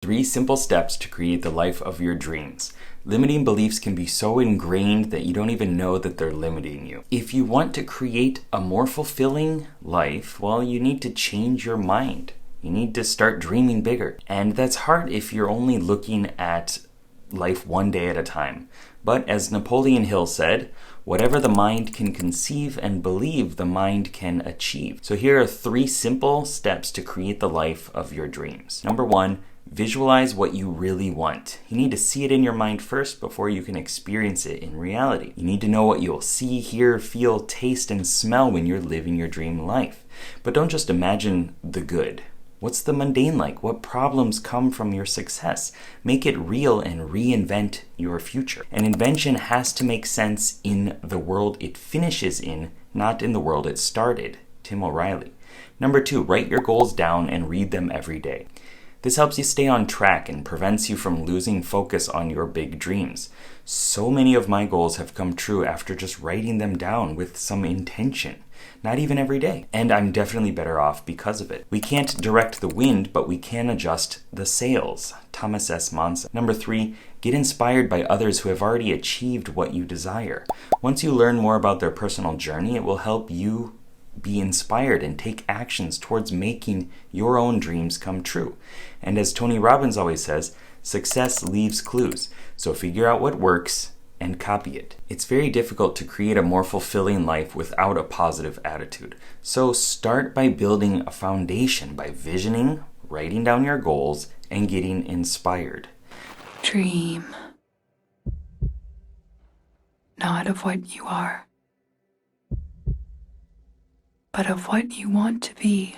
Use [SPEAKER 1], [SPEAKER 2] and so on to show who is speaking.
[SPEAKER 1] 3 simple steps to create the life of your dreams. Limiting beliefs can be so ingrained that you don't even know that they're limiting you. If you want to create a more fulfilling life, well, you need to change your mind. You need to start dreaming bigger. And that's hard if you're only looking at life one day at a time. But as Napoleon Hill said, whatever the mind can conceive and believe, the mind can achieve. So here are 3 simple steps to create the life of your dreams. Number 1, visualize what you really want. You need to see it in your mind first before you can experience it in reality. You need to know what you'll see, hear, feel, taste, and smell when you're living your dream life. But don't just imagine the good. What's the mundane like? What problems come from your success? Make it real and reinvent your future. An invention has to make sense in the world it finishes in, not in the world it started. Tim O'Reilly. Number 2, write your goals down and read them every day. This helps you stay on track and prevents you from losing focus on your big dreams. So many of my goals have come true after just writing them down with some intention. Not even every day. And I'm definitely better off because of it. We can't direct the wind, but we can adjust the sails. Thomas S. Monson. Number 3, get inspired by others who have already achieved what you desire. Once you learn more about their personal journey, it will help you be inspired and take actions towards making your own dreams come true. And as Tony Robbins always says, success leaves clues. So figure out what works and copy it. It's very difficult to create a more fulfilling life without a positive attitude. So start by building a foundation by visioning, writing down your goals, and getting inspired.
[SPEAKER 2] Dream. Not of what you are, but of what you want to be.